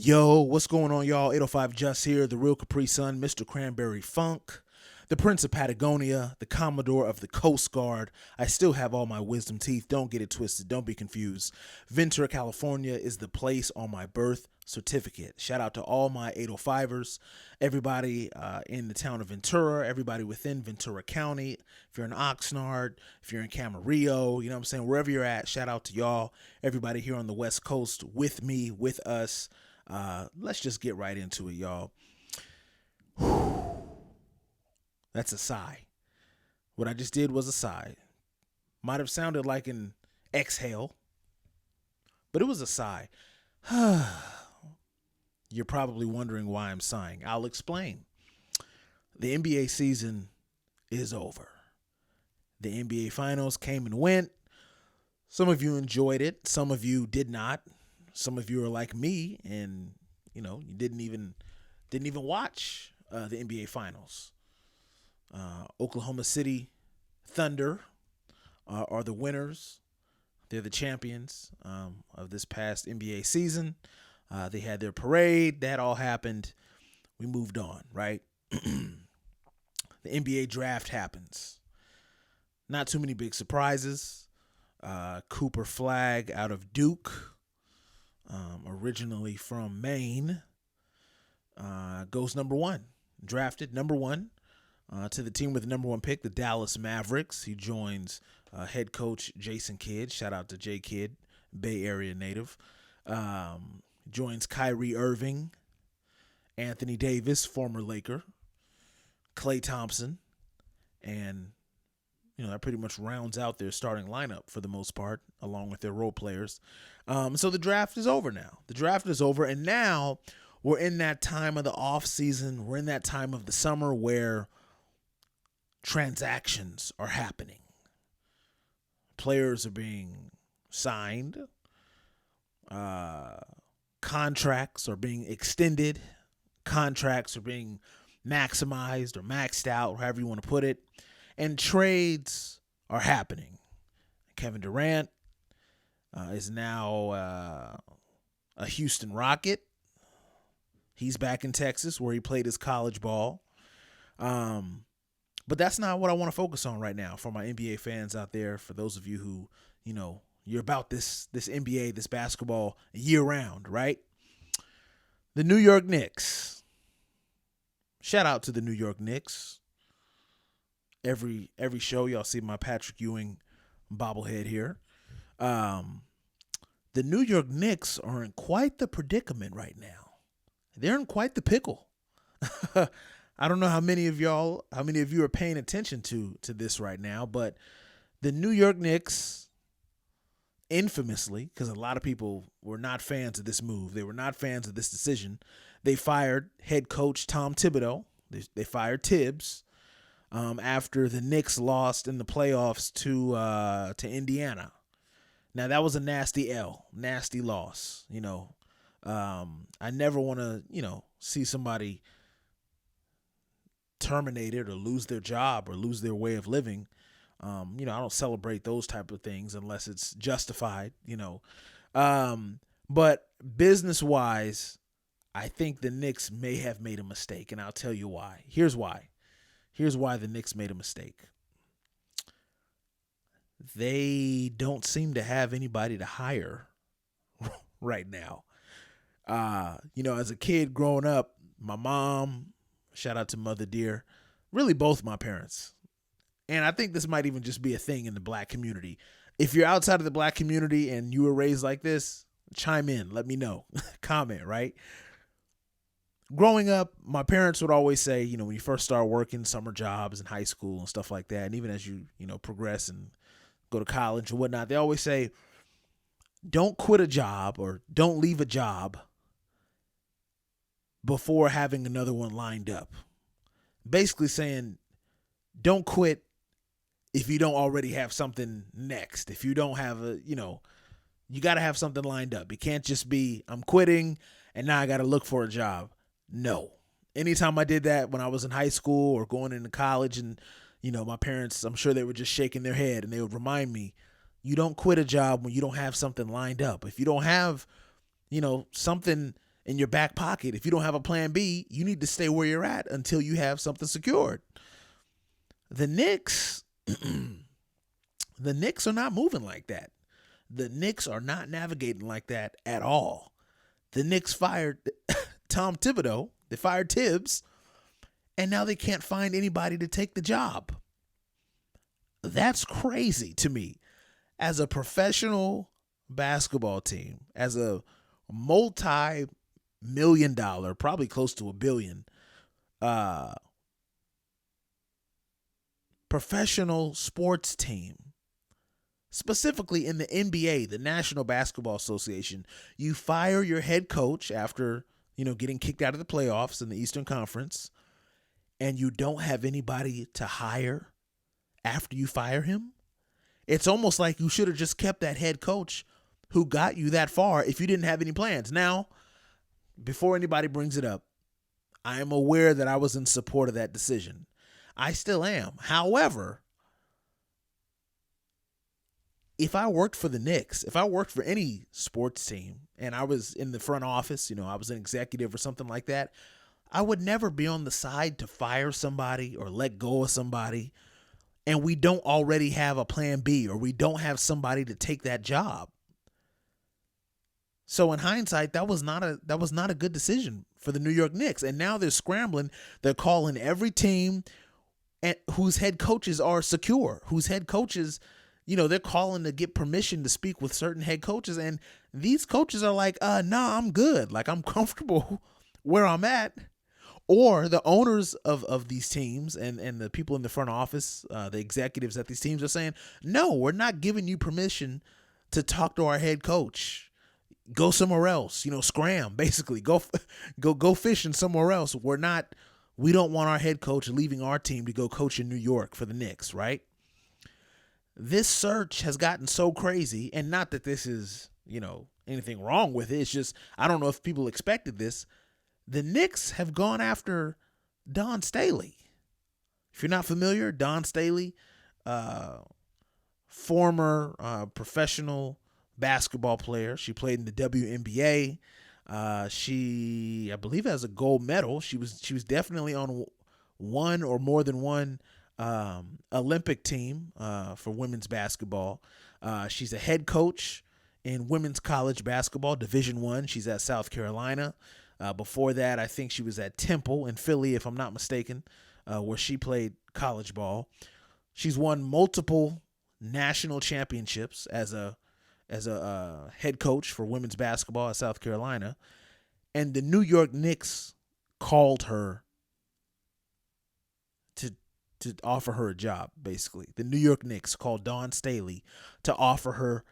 Yo, what's going on, y'all? 805 Just here, the real Capri Sun, Mr. Cranberry Funk, the Prince of Patagonia, the Commodore of the Coast Guard. I still have all my wisdom teeth. Don't get it twisted. Don't be confused. Ventura, California is the place on my birth certificate. Shout out to all my 805ers, everybody in the town of Ventura, everybody within Ventura County. If you're in Oxnard, if you're in Camarillo, you know what I'm saying? Wherever you're at, shout out to y'all. Everybody here on the West Coast with me, with us. Let's just get right into it, y'all. That's a sigh. What I just did was a sigh. Might have sounded like an exhale, but it was a sigh. You're probably wondering why I'm sighing. I'll explain. The NBA season is over. The NBA finals came and went. Some of you enjoyed it. Some of you did not. Some of you are like me, and you didn't even watch the NBA Finals. Oklahoma City Thunder are the winners. They're the champions of this past NBA season. They had their parade. That all happened. We moved on, right? The NBA draft happens. Not too many big surprises. Cooper Flagg out of Duke. Originally from Maine, goes number one, drafted number one to the team with the number one pick, the Dallas Mavericks. He joins head coach Jason Kidd. Shout out to J Kidd, Bay Area native. Joins Kyrie Irving, Anthony Davis, former Laker, Klay Thompson, and that pretty much rounds out their starting lineup for the most part, along with their role players. So the draft is over now. The draft is over, and now we're in that time of the off season. We're in that time of the summer where transactions are happening. Players are being signed. Contracts are being extended. Contracts are being maximized or maxed out, however you want to put it. And trades are happening. Kevin Durant is now a Houston Rocket. He's back in Texas where he played his college ball. But that's not what I want to focus on right now for my NBA fans out there. For those of you who, you're about this NBA, this basketball year round, right? The New York Knicks. Shout out to the New York Knicks. Every show, y'all see my Patrick Ewing bobblehead here. The New York Knicks are in quite the predicament right now. They're in quite the pickle. I don't know how many of you are paying attention to this right now, but the New York Knicks, infamously, because a lot of people were not fans of this move, they were not fans of this decision, they fired head coach Tom Thibodeau. They fired Tibbs. After the Knicks lost in the playoffs to Indiana. Now, that was a nasty loss. I never want to, see somebody terminated or lose their job or lose their way of living. I don't celebrate those type of things unless it's justified, But business-wise, I think the Knicks may have made a mistake, and I'll tell you why. Here's why the Knicks made a mistake. They don't seem to have anybody to hire right now. As a kid growing up, my mom, shout out to Mother Dear, really both my parents. And I think this might even just be a thing in the black community. If you're outside of the black community and you were raised like this, chime in, let me know, comment, right? Growing up, my parents would always say, when you first start working summer jobs in high school and stuff like that, and even as you, progress and go to college and whatnot, they always say, don't quit a job or don't leave a job before having another one lined up. Basically saying, don't quit if you don't already have something next. If you don't have you got to have something lined up. It can't just be, I'm quitting and now I got to look for a job. No. Anytime I did that when I was in high school or going into college and, my parents, I'm sure they were just shaking their head and they would remind me, you don't quit a job when you don't have something lined up. If you don't have, something in your back pocket. If you don't have a plan B, you need to stay where you're at until you have something secured. The Knicks, the Knicks are not moving like that. The Knicks are not navigating like that at all. The Knicks fired Tom Thibodeau. They fired Tibbs, and now they can't find anybody to take the job. That's crazy to me. As a professional basketball team, as a multi-million-dollar, probably close to $1 billion, professional sports team, specifically in the NBA, the National Basketball Association, you fire your head coach after, getting kicked out of the playoffs in the Eastern Conference, and you don't have anybody to hire after you fire him. It's almost like you should have just kept that head coach who got you that far if you didn't have any plans. Now, before anybody brings it up, I am aware that I was in support of that decision. I still am. However, if I worked for the Knicks, if I worked for any sports team and I was in the front office, I was an executive or something like that, I would never be on the side to fire somebody or let go of somebody and we don't already have a plan B or we don't have somebody to take that job. So in hindsight, that was not a good decision for the New York Knicks. And now they're scrambling. They're calling every team whose head coaches are secure, whose head coaches, they're calling to get permission to speak with certain head coaches. And these coaches are like, nah, I'm good. Like, I'm comfortable where I'm at. Or the owners of these teams and the people in the front office, the executives at these teams are saying, no, we're not giving you permission to talk to our head coach. Go somewhere else, scram, basically. Go fishing somewhere else. We don't want our head coach leaving our team to go coach in New York for the Knicks, right? This search has gotten so crazy, and not that this is, anything wrong with it. It's just, I don't know if people expected this. The Knicks have gone after Don Staley. If you're not familiar, Don Staley, former professional basketball player. She played in the WNBA. She, I believe, has a gold medal. She was definitely on one or more than one Olympic team for women's basketball. She's a head coach in women's college basketball, Division I. She's at South Carolina. Before that, I think she was at Temple in Philly, if I'm not mistaken, where she played college ball. She's won multiple national championships as a head coach for women's basketball at South Carolina. And the New York Knicks called her to offer her a job, basically. The New York Knicks called Dawn Staley to offer her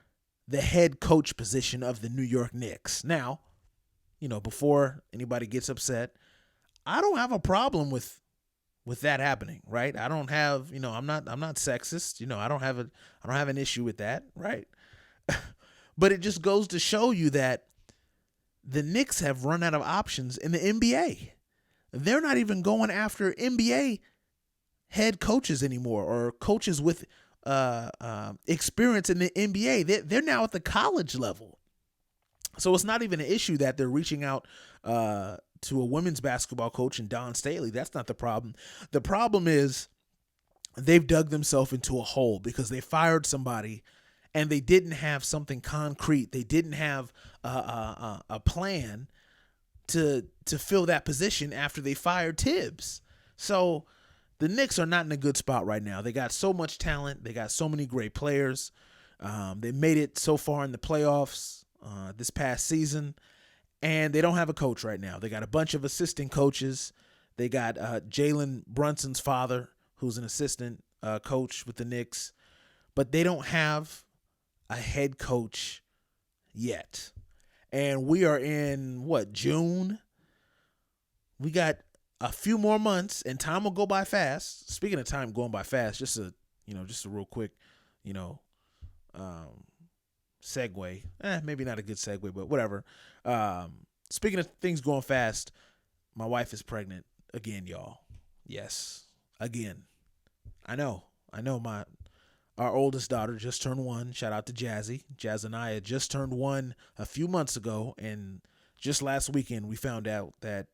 the head coach position of the New York Knicks. Now, before anybody gets upset, I don't have a problem with that happening, right? I don't have, I'm not sexist. I don't have an issue with that, right? But it just goes to show you that the Knicks have run out of options in the NBA. They're not even going after NBA head coaches anymore or coaches with experience in the NBA. They're now at the college level. So it's not even an issue that they're reaching out to a women's basketball coach and Don Staley. That's not the problem. The problem is they've dug themselves into a hole because they fired somebody and they didn't have something concrete. They didn't have a plan to fill that position after they fired Tibbs. So the Knicks are not in a good spot right now. They got so much talent. They got so many great players. They made it so far in the playoffs this past season, and they don't have a coach right now. They got a bunch of assistant coaches. They got Jalen Brunson's father, who's an assistant coach with the Knicks, but they don't have a head coach yet. And we are in, June? We got a few more months, and time will go by fast. Speaking of time going by fast, just a real quick, segue. Maybe not a good segue, but whatever. Speaking of things going fast, my wife is pregnant again, y'all. Yes, again. I know. Our oldest daughter just turned 1. Shout out to Jazzy. Jazaniah just turned 1 a few months ago, and just last weekend we found out that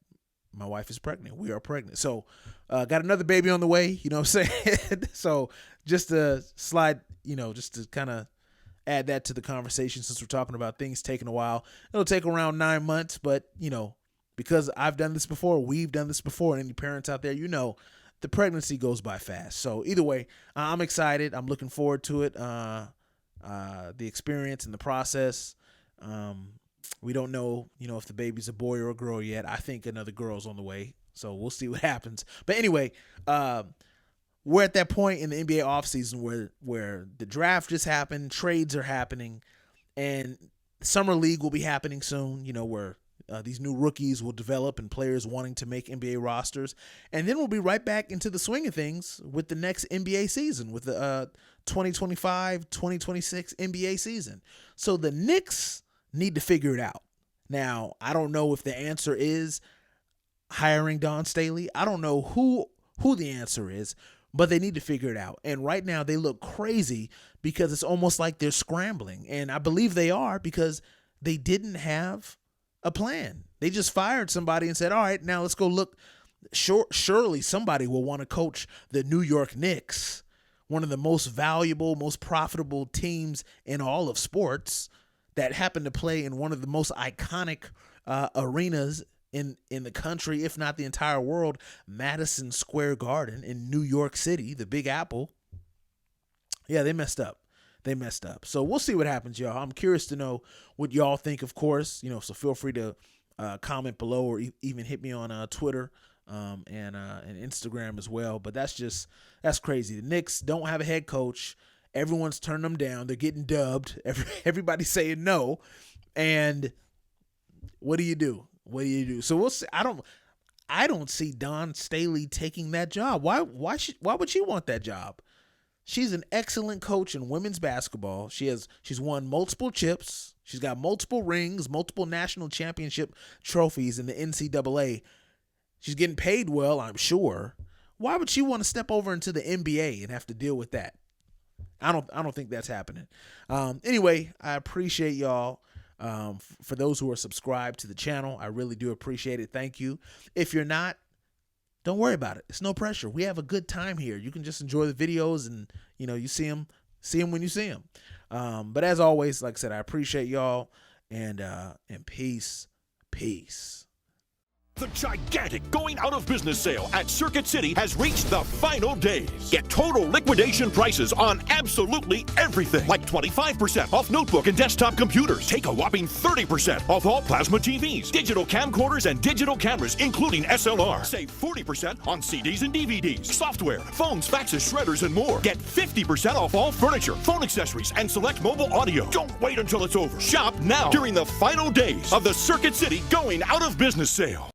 my wife is pregnant. We are pregnant. So got another baby on the way, you know what I'm saying? So just to slide, just to kind of add that to the conversation, since we're talking about things taking a while. It'll take around 9 months, but, because I've done this before, we've done this before, and any parents out there, the pregnancy goes by fast. So either way, I'm excited. I'm looking forward to it, the experience and the process. We don't know, if the baby's a boy or a girl yet. I think another girl's on the way, so we'll see what happens. But anyway, we're at that point in the NBA offseason where the draft just happened, trades are happening, and summer league will be happening soon, where these new rookies will develop and players wanting to make NBA rosters. And then we'll be right back into the swing of things with the next NBA season, with the 2025-2026 NBA season. So the Knicks need to figure it out. Now, I don't know if the answer is hiring Don Staley. I don't know who the answer is, but they need to figure it out. And right now they look crazy because it's almost like they're scrambling. And I believe they are, because they didn't have a plan. They just fired somebody and said, all right, now let's go look. Surely somebody will want to coach the New York Knicks, one of the most valuable, most profitable teams in all of sports, that happen to play in one of the most iconic arenas in the country, if not the entire world, Madison Square Garden in New York City, the Big Apple. Yeah, they messed up. So we'll see what happens, y'all. I'm curious to know what y'all think, of course. So feel free to comment below, or even hit me on Twitter and Instagram as well. But that's crazy. The Knicks don't have a head coach. Everyone's turned them down. They're getting dubbed. Everybody's saying no. And what do you do? So we'll see. I don't see Don Staley taking that job. Why would she want that job? She's an excellent coach in women's basketball. She's won multiple chips. She's got multiple rings, multiple national championship trophies in the NCAA. She's getting paid well, I'm sure. Why would she want to step over into the NBA and have to deal with that? I don't think that's happening. Anyway, I appreciate y'all. For those who are subscribed to the channel, I really do appreciate it. Thank you. If you're not, don't worry about it. It's no pressure. We have a good time here. You can just enjoy the videos, and you see them when you see them. But as always, like I said, I appreciate y'all, and peace. The gigantic going out of business sale at Circuit City has reached the final days. Get total liquidation prices on absolutely everything, like 25% off notebook and desktop computers. Take a whopping 30% off all plasma TVs, digital camcorders, and digital cameras, including SLR. Save 40% on CDs and DVDs, software, phones, faxes, shredders, and more. Get 50% off all furniture, phone accessories, and select mobile audio. Don't wait until it's over. Shop now during the final days of the Circuit City going out of business sale.